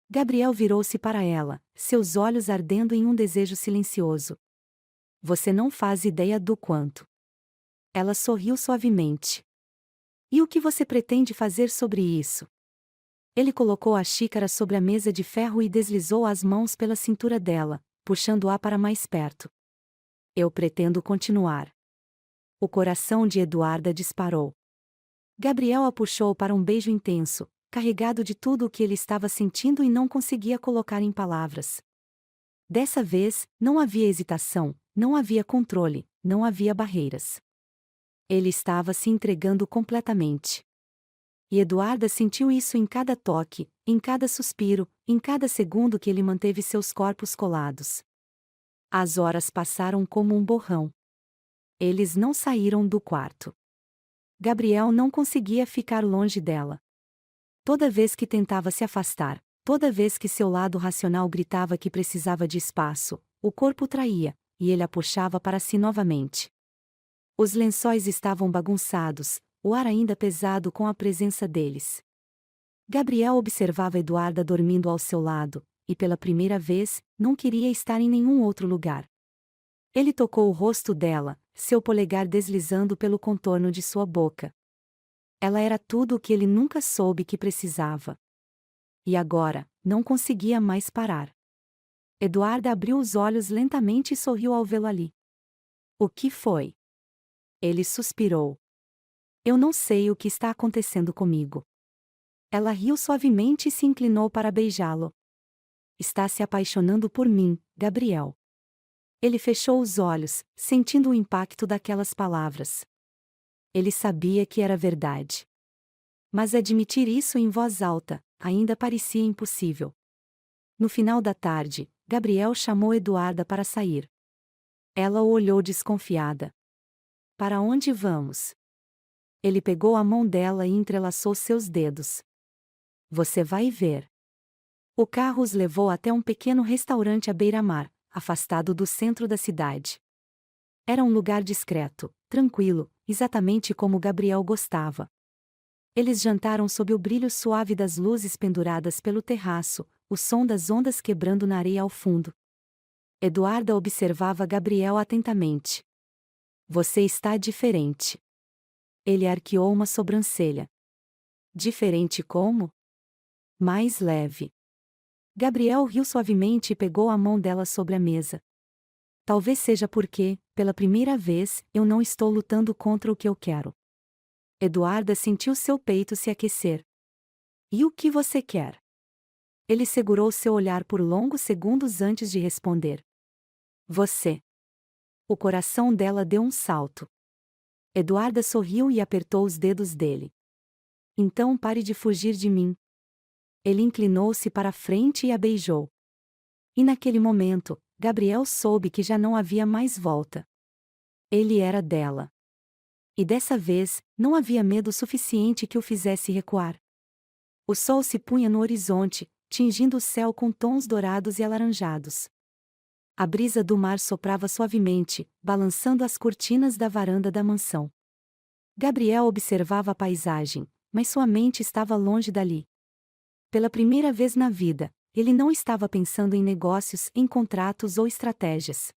Gabriel virou-se para ela, seus olhos ardendo em um desejo silencioso. Você não faz ideia do quanto. Ela sorriu suavemente. E o que você pretende fazer sobre isso? Ele colocou a xícara sobre a mesa de ferro e deslizou as mãos pela cintura dela, puxando-a para mais perto. Eu pretendo continuar. O coração de Eduarda disparou. Gabriel a puxou para um beijo intenso, carregado de tudo o que ele estava sentindo e não conseguia colocar em palavras. Dessa vez, não havia hesitação, não havia controle, não havia barreiras. Ele estava se entregando completamente. E Eduarda sentiu isso em cada toque, em cada suspiro, em cada segundo que ele manteve seus corpos colados. As horas passaram como um borrão. Eles não saíram do quarto. Gabriel não conseguia ficar longe dela. Toda vez que tentava se afastar, toda vez que seu lado racional gritava que precisava de espaço, o corpo traía, e ele a puxava para si novamente. Os lençóis estavam bagunçados, o ar ainda pesado com a presença deles. Gabriel observava Eduarda dormindo ao seu lado, e pela primeira vez, não queria estar em nenhum outro lugar. Ele tocou o rosto dela, seu polegar deslizando pelo contorno de sua boca. Ela era tudo o que ele nunca soube que precisava. E agora, não conseguia mais parar. Eduarda abriu os olhos lentamente e sorriu ao vê-lo ali. O que foi? Ele suspirou. Eu não sei o que está acontecendo comigo. Ela riu suavemente e se inclinou para beijá-lo. Está se apaixonando por mim, Gabriel. Ele fechou os olhos, sentindo o impacto daquelas palavras. Ele sabia que era verdade. Mas admitir isso em voz alta ainda parecia impossível. No final da tarde, Gabriel chamou Eduarda para sair. Ela o olhou desconfiada. Para onde vamos? Ele pegou a mão dela e entrelaçou seus dedos. Você vai ver. O carro os levou até um pequeno restaurante à beira-mar, afastado do centro da cidade. Era um lugar discreto, tranquilo, exatamente como Gabriel gostava. Eles jantaram sob o brilho suave das luzes penduradas pelo terraço, o som das ondas quebrando na areia ao fundo. Eduarda observava Gabriel atentamente. Você está diferente. Ele arqueou uma sobrancelha. Diferente como? Mais leve. Gabriel riu suavemente e pegou a mão dela sobre a mesa. Talvez seja porque, pela primeira vez, eu não estou lutando contra o que eu quero. Eduarda sentiu seu peito se aquecer. E o que você quer? Ele segurou seu olhar por longos segundos antes de responder. Você. O coração dela deu um salto. Eduarda sorriu e apertou os dedos dele. Então pare de fugir de mim. Ele inclinou-se para a frente e a beijou. E naquele momento, Gabriel soube que já não havia mais volta. Ele era dela. E dessa vez, não havia medo suficiente que o fizesse recuar. O sol se punha no horizonte, tingindo o céu com tons dourados e alaranjados. A brisa do mar soprava suavemente, balançando as cortinas da varanda da mansão. Gabriel observava a paisagem, mas sua mente estava longe dali. Pela primeira vez na vida, ele não estava pensando em negócios, em contratos ou estratégias.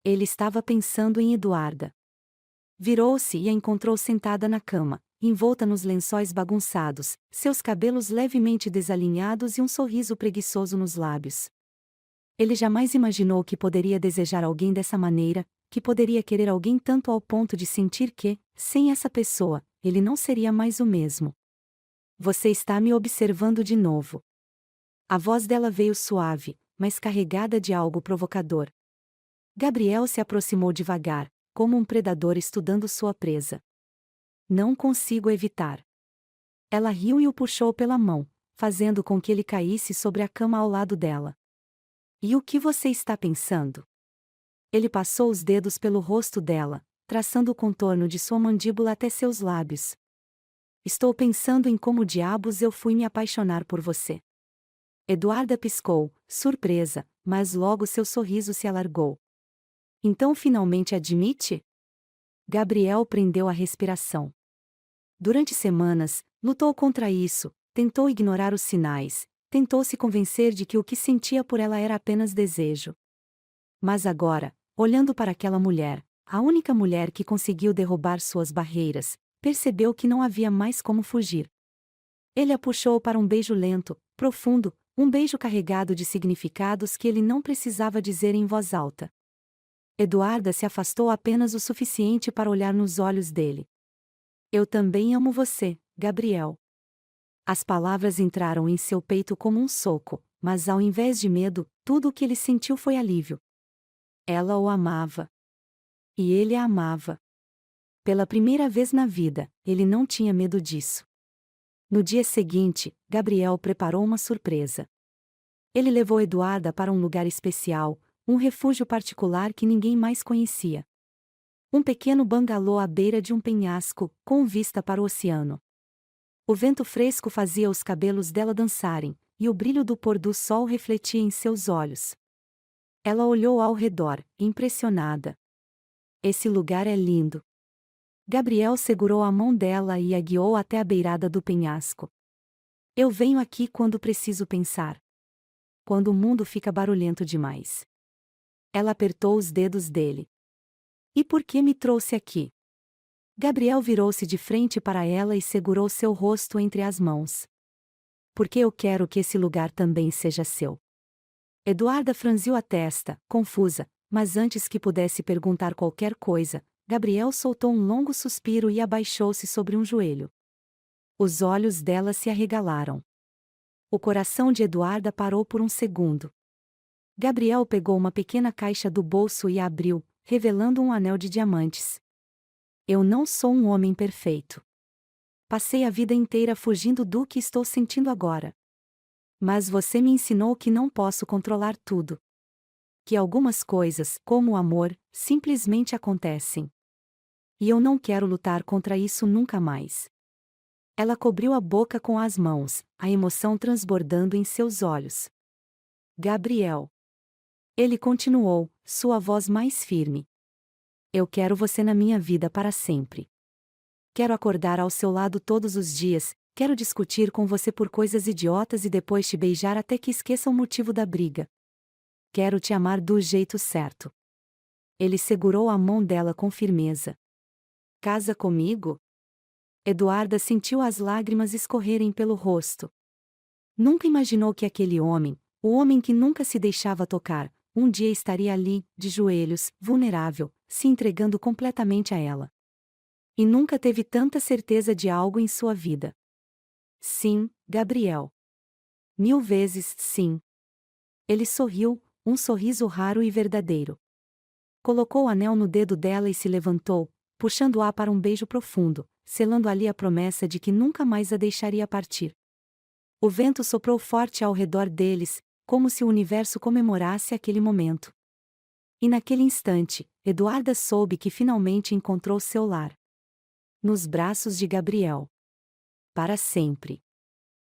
Ele estava pensando em Eduarda. Virou-se e a encontrou sentada na cama, envolta nos lençóis bagunçados, seus cabelos levemente desalinhados e um sorriso preguiçoso nos lábios. Ele jamais imaginou que poderia desejar alguém dessa maneira, que poderia querer alguém tanto ao ponto de sentir que, sem essa pessoa, ele não seria mais o mesmo. Você está me observando de novo. A voz dela veio suave, mas carregada de algo provocador. Gabriel se aproximou devagar, como um predador estudando sua presa. Não consigo evitar. Ela riu e o puxou pela mão, fazendo com que ele caísse sobre a cama ao lado dela. E o que você está pensando? Ele passou os dedos pelo rosto dela, traçando o contorno de sua mandíbula até seus lábios. Estou pensando em como diabos eu fui me apaixonar por você. Eduarda piscou, surpresa, mas logo seu sorriso se alargou. Então finalmente admite? Gabriel prendeu a respiração. Durante semanas, lutou contra isso, tentou ignorar os sinais, tentou se convencer de que o que sentia por ela era apenas desejo. Mas agora, olhando para aquela mulher, a única mulher que conseguiu derrubar suas barreiras, percebeu que não havia mais como fugir. Ele a puxou para um beijo lento, profundo, um beijo carregado de significados que ele não precisava dizer em voz alta. Eduarda se afastou apenas o suficiente para olhar nos olhos dele. Eu também amo você, Gabriel. As palavras entraram em seu peito como um soco, mas ao invés de medo, tudo o que ele sentiu foi alívio. Ela o amava. E ele a amava. Pela primeira vez na vida, ele não tinha medo disso. No dia seguinte, Gabriel preparou uma surpresa. Ele levou Eduarda para um lugar especial, um refúgio particular que ninguém mais conhecia. Um pequeno bangalô à beira de um penhasco, com vista para o oceano. O vento fresco fazia os cabelos dela dançarem, e o brilho do pôr do sol refletia em seus olhos. Ela olhou ao redor, impressionada. Esse lugar é lindo. Gabriel segurou a mão dela e a guiou até a beirada do penhasco. Eu venho aqui quando preciso pensar. Quando o mundo fica barulhento demais. Ela apertou os dedos dele. E por que me trouxe aqui? Gabriel virou-se de frente para ela e segurou seu rosto entre as mãos. Porque eu quero que esse lugar também seja seu. Eduarda franziu a testa, confusa, Mas antes que pudesse perguntar qualquer coisa, Gabriel soltou um longo suspiro e abaixou-se sobre um joelho. Os olhos dela se arregalaram. O coração de Eduarda parou por um segundo. Gabriel pegou uma pequena caixa do bolso e a abriu, revelando um anel de diamantes. Eu não sou um homem perfeito. Passei a vida inteira fugindo do que estou sentindo agora. Mas você me ensinou que não posso controlar tudo. Que algumas coisas, como o amor, simplesmente acontecem. E eu não quero lutar contra isso nunca mais. Ela cobriu a boca com as mãos, a emoção transbordando em seus olhos. Gabriel. Ele continuou, sua voz mais firme. Eu quero você na minha vida para sempre. Quero acordar ao seu lado todos os dias, quero discutir com você por coisas idiotas e depois te beijar até que esqueça o motivo da briga. Quero te amar do jeito certo. Ele segurou a mão dela com firmeza. Casa comigo? Eduarda sentiu as lágrimas escorrerem pelo rosto. Nunca imaginou que aquele homem, o homem que nunca se deixava tocar, um dia estaria ali, de joelhos, vulnerável, se entregando completamente a ela. E nunca teve tanta certeza de algo em sua vida. Sim, Gabriel. 1000 vezes sim. Ele sorriu, um sorriso raro e verdadeiro. Colocou o anel no dedo dela e se levantou, puxando-a para um beijo profundo, selando ali a promessa de que nunca mais a deixaria partir. O vento soprou forte ao redor deles, como se o universo comemorasse aquele momento. E naquele instante, Eduarda soube que finalmente encontrou seu lar. Nos braços de Gabriel. Para sempre.